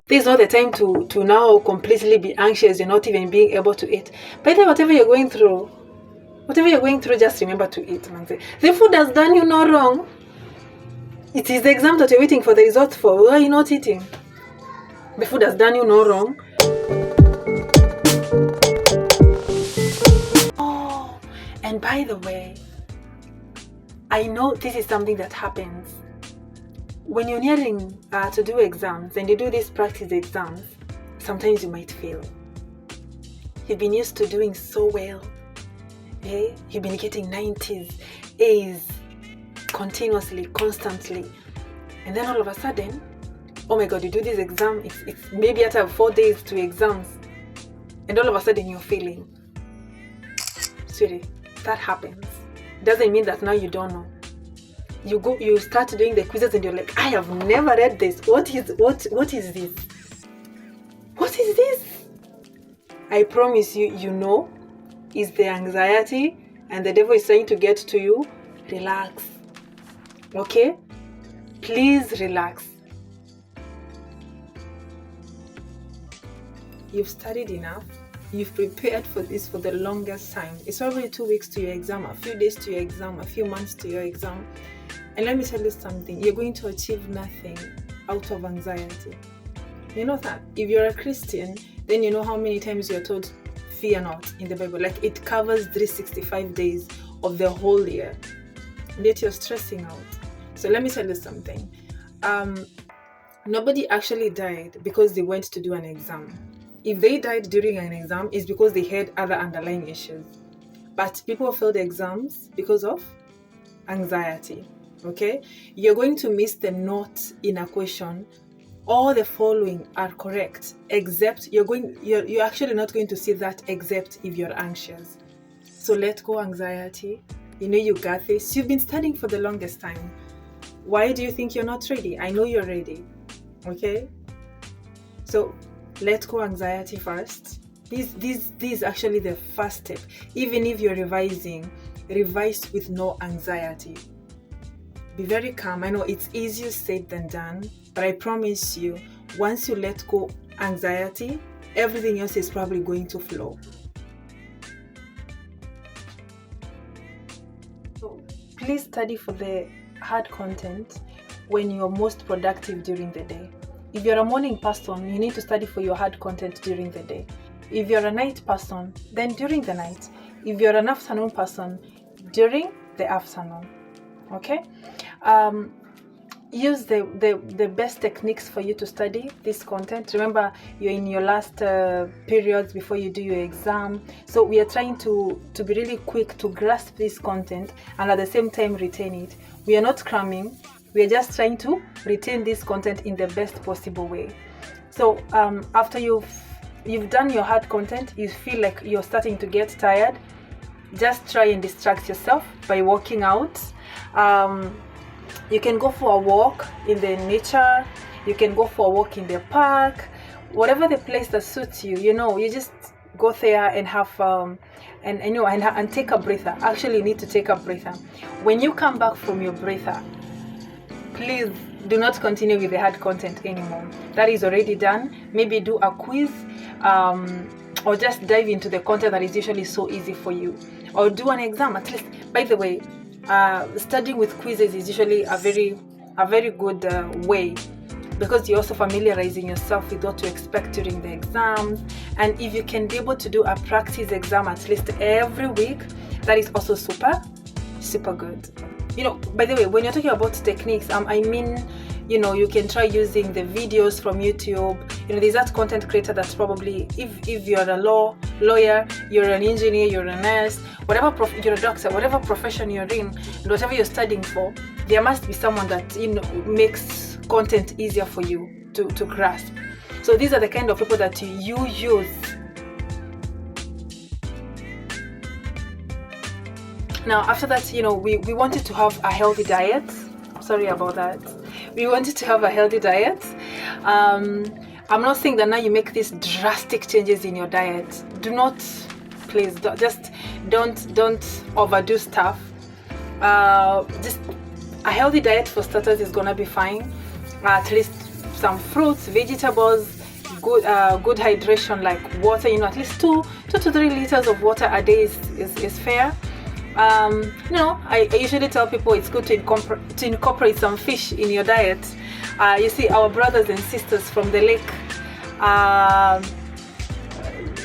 This is not the time to now completely be anxious. You're not even being able to eat. By the way, whatever you're going through, just remember to eat. Man. The food has done you no wrong. It is the exam that you're waiting for the results for. Why are you not eating? The food has done you no wrong. Oh, and by the way, I know this is something that happens when you're nearing to do exams and you do these practice exams. Sometimes you might fail. You've been used to doing so well. You've been getting 90s, A's continuously, constantly, and then all of a sudden, oh my God, you do this exam. It's maybe after 4 days to exams, and all of a sudden you're failing. Sweetie, that happens. Doesn't mean that now you don't know. You start doing the quizzes and you're like, I have never read this. What is this? What is this? I promise you, is the anxiety and the devil is trying to get to you. Relax. Okay? Please relax. You've studied enough. You've prepared for this for the longest time. It's already 2 weeks to your exam, a few days to your exam, a few months to your exam. And let me tell you something. You're going to achieve nothing out of anxiety. You know that? If you're a Christian, then you know how many times you're told, fear not, in the Bible. Like, it covers 365 days of the whole year. Yet you're stressing out. So let me tell you something. Nobody actually died because they went to do an exam. If they died during an exam, it's because they had other underlying issues. But people failed exams because of anxiety. Okay? You're going to miss the not in a question. All the following are correct, except you're actually not going to see that except if you're anxious. So let go anxiety. You got this. You've been studying for the longest time. Why do you think you're not ready? I know you're ready. Okay? So let go anxiety first. This is actually the first step. Even if you're revising, revise with no anxiety. Be very calm. I know it's easier said than done, but I promise you, once you let go anxiety, everything else is probably going to flow. So please study for the hard content when you're most productive during the day. If you're a morning person, you need to study for your hard content during the day. If you're a night person, then during the night. If you're an afternoon person, during the afternoon. Okay? Use the best techniques for you to study this content. Remember, you're in your last periods before you do your exam. So we are trying to be really quick to grasp this content and at the same time retain it. We are not cramming. We are just trying to retain this content in the best possible way. So after you've done your hard content, you feel like you're starting to get tired, just try and distract yourself by walking out. You can go for a walk in the nature. You can go for a walk in the park. Whatever the place that suits you, you just go there and have and take a breather. Actually, you need to take a breather. When you come back from your breather, please do not continue with the hard content anymore. That is already done. Maybe do a quiz, or just dive into the content that is usually so easy for you, or do an exam at least. By the way, studying with quizzes is usually a very good way, because you're also familiarizing yourself with what to expect during the exams. And if you can be able to do a practice exam at least every week, that is also super good. By the way, when you're talking about techniques, I mean, you can try using the videos from YouTube. There's that content creator that's probably, if you're a lawyer, you're an engineer, you're a nurse, you're a doctor, whatever profession you're in, and whatever you're studying for, there must be someone that makes content easier for you to grasp. So these are the kind of people that you use. Now, after that, we wanted to have a healthy diet. Sorry about that. We wanted to have a healthy diet. I'm not saying that now you make these drastic changes in your diet. Please don't overdo stuff. Just a healthy diet for starters is gonna be fine. At least some fruits, vegetables, good hydration like water. At least 2 to 3 liters of water a day is fair. I usually tell people it's good to incorporate some fish in your diet. You see, our brothers and sisters from the lake,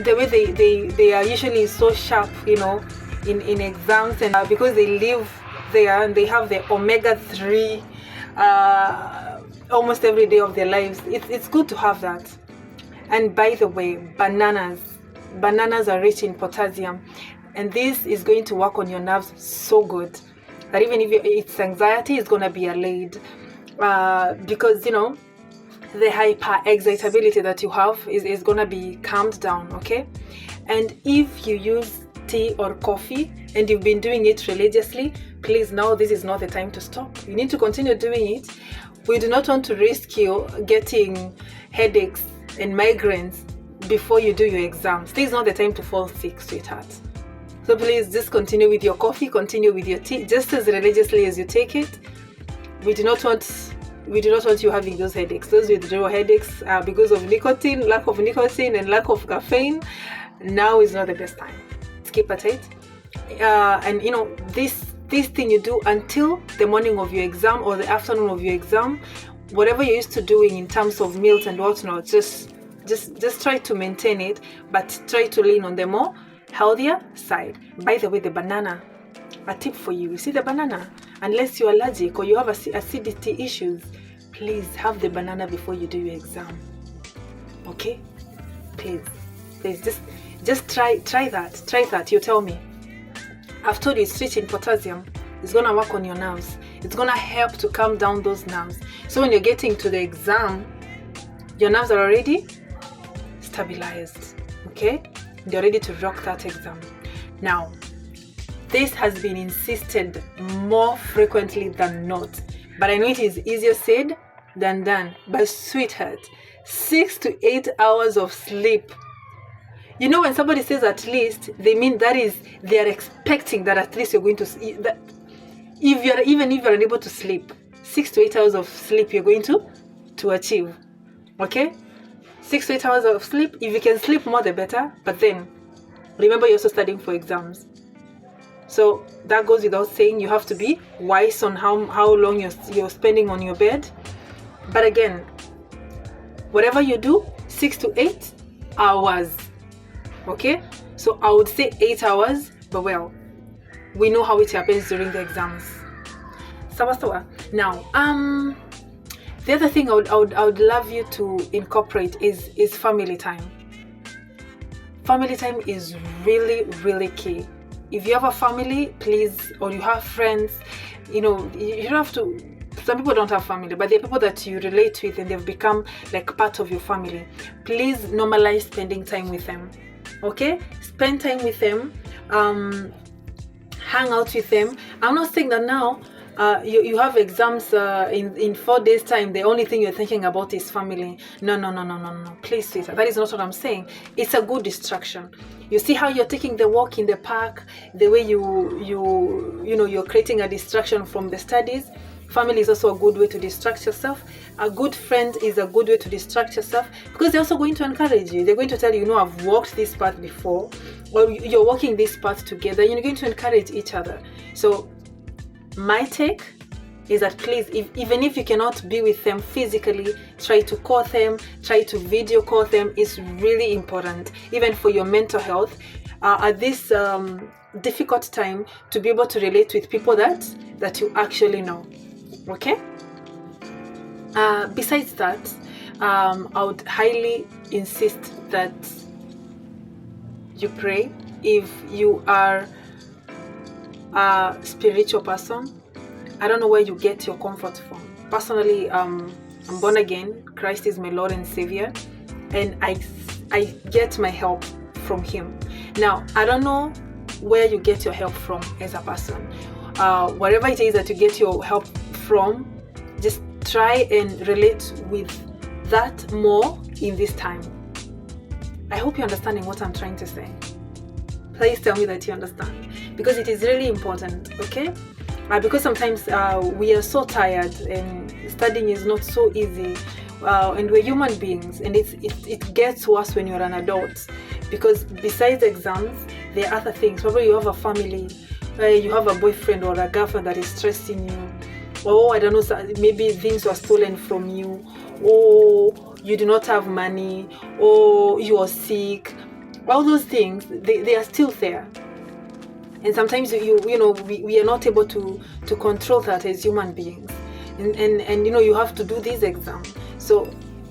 the way they are usually so sharp, in exams, and because they live there and they have the omega-3 almost every day of their lives. It's good to have that. And by the way, bananas are rich in potassium, and this is going to work on your nerves so good that even if it's anxiety, it's going to be allayed, because the hyper excitability that you have is going to be calmed down. Okay. And if you use tea or coffee and you've been doing it religiously, please, now this is not the time to stop. You need to continue doing it. We do not want to risk you getting headaches and migraines before you do your exams. This is not the time to fall sick, sweetheart. So please just continue with your coffee, continue with your tea, just as religiously as you take it. We do not want you having those headaches. Those withdrawal headaches are because of lack of nicotine and lack of caffeine. Now is not the best time. Keep it tight. And this thing you do until the morning of your exam or the afternoon of your exam, whatever you're used to doing in terms of meals and whatnot, just try to maintain it, but try to lean on the more healthier side. By the way, the banana, a tip for you. You see the banana, unless you're allergic or you have acidity issues, please have the banana before you do your exam. Okay? Please just try that. You tell me. I've told you it's rich in potassium. It's going to work on your nerves. It's going to help to calm down those nerves. So when you're getting to the exam, your nerves are already stabilized. Okay? You're ready to rock that exam. Now, this has been insisted more frequently than not. But I know it is easier said than done. But sweetheart, 6 to 8 hours of sleep. When somebody says at least, they mean they are expecting that at least you're going to see that. Even if you're unable to sleep, 6 to 8 hours of sleep you're going to achieve. Okay? 6 to 8 hours of sleep. If you can sleep more, the better. But then, remember, you're also studying for exams. So that goes without saying. You have to be wise on how long you're spending on your bed. But again, whatever you do, 6 to 8 hours. Okay? So I would say 8 hours, but well, we know how it happens during the exams. Sawa. Now, the other thing I would love you to incorporate is family time. Family time is really, really key. If you have a family, please, or you have friends, you don't have to. Some people don't have family, but there are people that you relate with and they've become like part of your family. Please normalize spending time with them. Okay? Spend time with them. Hang out with them. I'm not saying that now you have exams in 4 days time, the only thing you're thinking about is family. No. Please, sweetheart, that is not what I'm saying. It's a good distraction. You see how you're taking the walk in the park, the way you're creating a distraction from the studies. Family is also a good way to distract yourself. A good friend is a good way to distract yourself, because they're also going to encourage you. They're going to tell you, I've walked this path before, or you're walking this path together. You're going to encourage each other. So my take is that please, even if you cannot be with them physically, try to call them, try to video call them. It's really important, even for your mental health, at this difficult time, to be able to relate with people that you actually know. Okay? Besides that, I would highly insist that you pray. If you are a spiritual person, I don't know where you get your comfort from. Personally, I'm born again. Christ is my Lord and Savior, and I get my help from Him. Now, I don't know where you get your help from as a person. Whatever it is that you get your help from, just try and relate with that more in this time. I hope you're understanding what I'm trying to say. Please tell me that you understand, because it is really important. Okay? Because sometimes we are so tired and studying is not so easy. and we're human beings, and it gets worse when you're an adult, because besides exams, there are other things. Probably you have a family, you have a boyfriend or a girlfriend that is stressing you, or I don't know, maybe things were stolen from you, or you do not have money, or you are sick. All those things, they are still there. And sometimes we are not able to control that as human beings, and you have to do this exam. So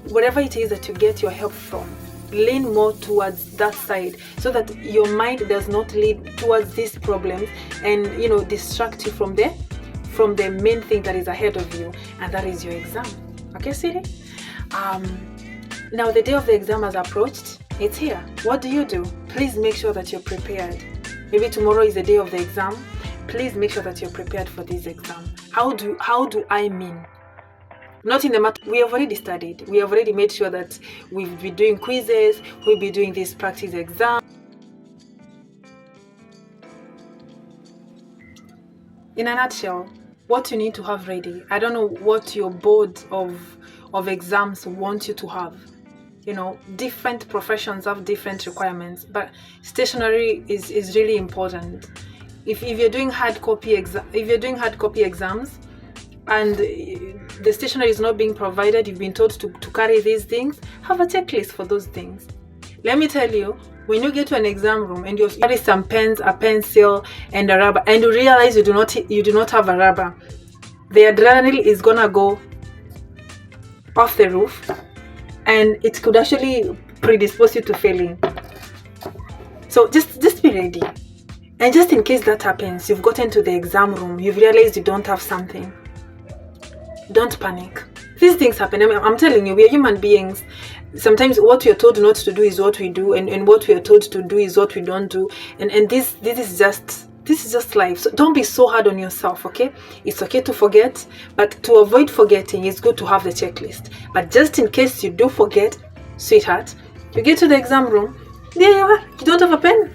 whatever it is that you get your help from, lean more towards that side, so that your mind does not lead towards these problems and distract you from the main thing that is ahead of you, and that is your exam. Okay, Siri? Now the day of the exam has approached. It's here. What do? Please make sure that you're prepared. Maybe tomorrow is the day of the exam. Please make sure that you're prepared for this exam. How do I mean? Not in the matter. We have already studied. We have already made sure that we've been doing quizzes. We'll be doing this practice exam. In a nutshell, what you need to have ready. I don't know what your board of exams want you to have. Different professions have different requirements, but stationery is really important. If you're doing hard copy exams and the stationery is not being provided, you've been told to carry these things, have a checklist for those things. Let me tell you, when you get to an exam room and you carry some pens, a pencil, and a rubber, and you realize you do not have a rubber, the adrenaline is gonna go off the roof, and it could actually predispose you to failing. So just be ready. And just in case that happens, you've gotten to the exam room, you've realized you don't have something, don't panic. These things happen. I'm telling you, we are human beings. Sometimes what we are told not to do is what we do, and what we are told to do is what we don't do. And this is just life. So don't be so hard on yourself, okay? It's okay to forget, but to avoid forgetting, it's good to have the checklist. But just in case you do forget, sweetheart, you get to the exam room, there you are, you don't have a pen.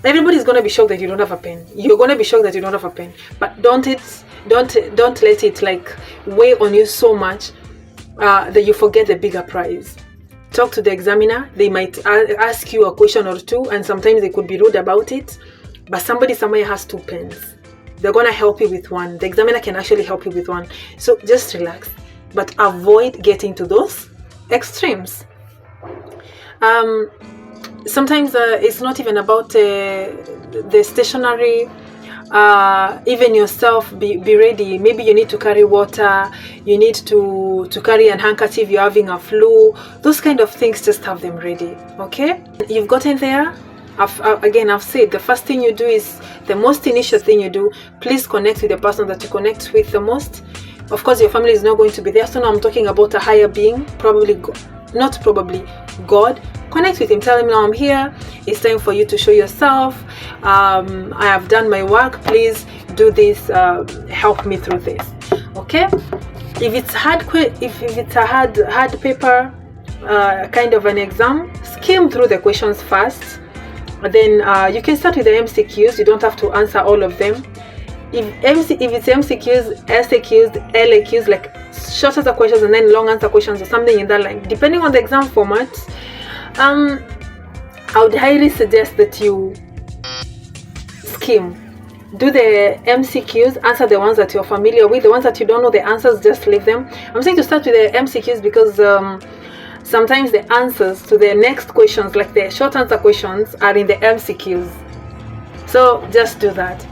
Everybody's gonna be shocked that you don't have a pen. You're gonna be shocked that you don't have a pen. But don't let it like weigh on you so much that you forget the bigger prize. Talk to the examiner. They might ask you a question or two, and sometimes they could be rude about it. But somebody somewhere has 2 pens. They're gonna help you with one. The examiner can actually help you with one. So just relax, but avoid getting to those extremes. Sometimes it's not even about the stationery. Even yourself, be ready. Maybe you need to carry water, you need to carry an handkerchief, you're having a flu. Those kind of things, just have them ready. Okay, you've gotten there. I've said the first thing you do is the most initial thing you do. Please connect with the person that you connect with the most. Of course, your family is not going to be there, so now I'm talking about a higher being, God. Connect with him, tell him, now I'm here, it's time for you to show yourself. I have done my work, please do this, help me through this. Okay, if it's a hard paper, kind of an exam, skim through the questions first. Then you can start with the MCQs. You don't have to answer all of them. If it's MCQs, SAQs, LAQs, like short answer questions and then long answer questions or something in that line, depending on the exam format, I would highly suggest that you skim. Do the MCQs, answer the ones that you're familiar with. The ones that you don't know the answers, just leave them. I'm saying to start with the MCQs because sometimes the answers to the next questions, like the short answer questions, are in the MCQs. So just do that.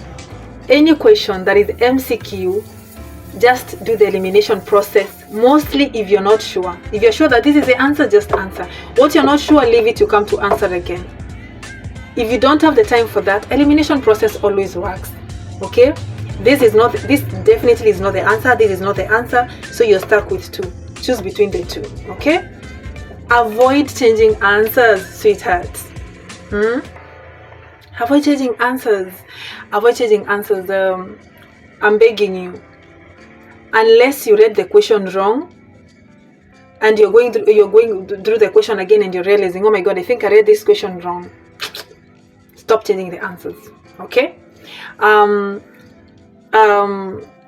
Any question that is MCQ, just do the elimination process. Mostly if you're not sure. If you're sure that this is the answer, just answer. What you're not sure, leave it to come to answer again. If you don't have the time for that, elimination process always works. Okay? This definitely is not the answer. This is not the answer. So you're stuck with 2. Choose between the 2. Okay? Avoid changing answers, sweethearts. Avoid changing answers. I'm begging you. Unless you read the question wrong and you're going through the question again and you're realizing, oh my god, I think I read this question wrong. Stop changing the answers. Okay?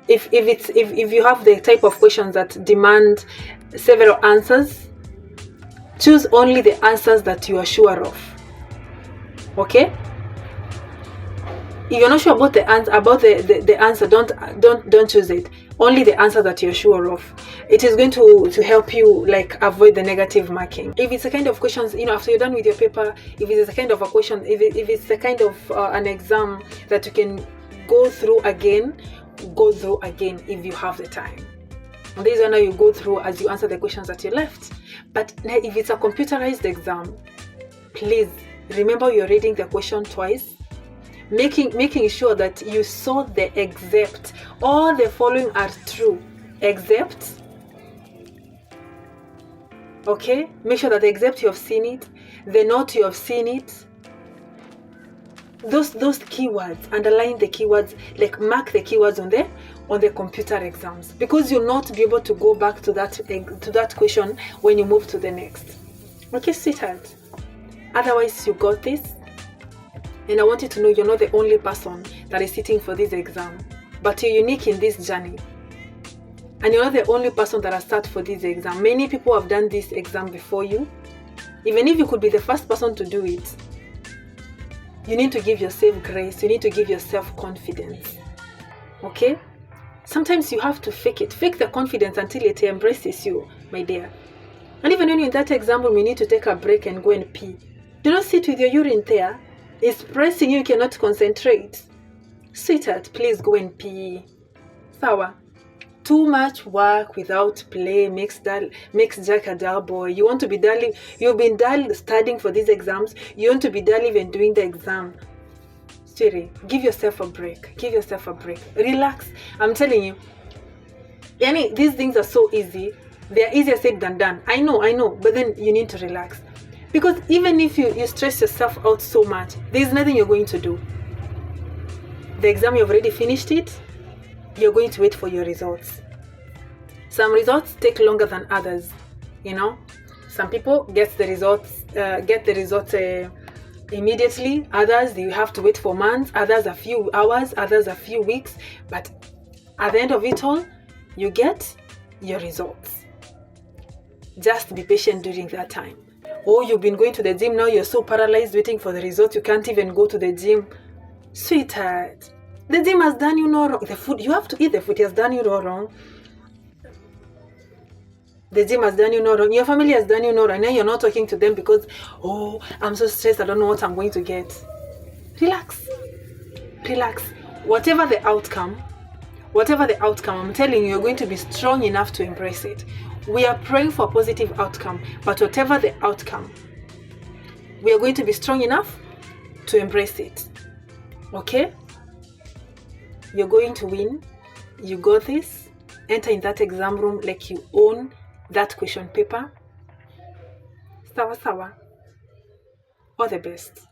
if you have the type of questions that demand several answers, choose only the answers that you are sure of. Okay? If you're not sure about the answer, don't choose it. Only the answer that you're sure of. It is going to help you like avoid the negative marking. If it's a kind of questions, after you're done with your paper, if it's a kind of a question, if it's a kind of an exam that you can go through again if you have the time. And this is when you go through as you answer the questions that you left. But if it's a computerized exam, please remember you're reading the question twice, making sure that you saw the except. All the following are true except. Okay, make sure that the except you have seen it, the not you have seen it. Those keywords, underline the keywords, like mark the keywords on the computer exams, because you'll not be able to go back to that question when you move to the next. Okay, sweetheart. Otherwise, you got this. And I want you to know you're not the only person that is sitting for this exam, but you're unique in this journey. And you're not the only person that has sat for this exam. Many people have done this exam before you. Even if you could be the first person to do it, you need to give yourself grace. You need to give yourself confidence. Okay? Sometimes you have to fake it. Fake the confidence until it embraces you, my dear. And even when you're in that exam room, you need to take a break and go and pee. Do not sit with your urine there. It's pressing you cannot concentrate. Sweetheart, please go and pee. Sawa. Too much work without play makes Jack a dull boy. You want to be dull. You've been dull studying for these exams. You want to be dull even doing the exam. Sweetie, give yourself a break. Give yourself a break. Relax. I'm telling you. These things are so easy. They're easier said than done. I know. But then you need to relax. Because even if you stress yourself out so much, there's nothing you're going to do. The exam, you've already finished it. You're going to wait for your results. Some results take longer than others. Some people get the results immediately. Others, you have to wait for months. Others, a few hours. Others, a few weeks. But at the end of it all, you get your results. Just be patient during that time. Oh, you've been going to the gym, now you're so paralyzed waiting for the results, you can't even go to the gym. Sweetheart, the gym has done you no wrong. The food, you have to eat the food, it has done you no wrong. The gym has done you no wrong. Your family has done you no wrong. Now you're not talking to them because, oh, I'm so stressed, I don't know what I'm going to get. Relax. Whatever the outcome, I'm telling you, you're going to be strong enough to embrace it. We are praying for a positive outcome, but whatever the outcome, we are going to be strong enough to embrace it. Okay? You're going to win. You got this. Enter in that exam room like you own that question paper. Sawa. All the best.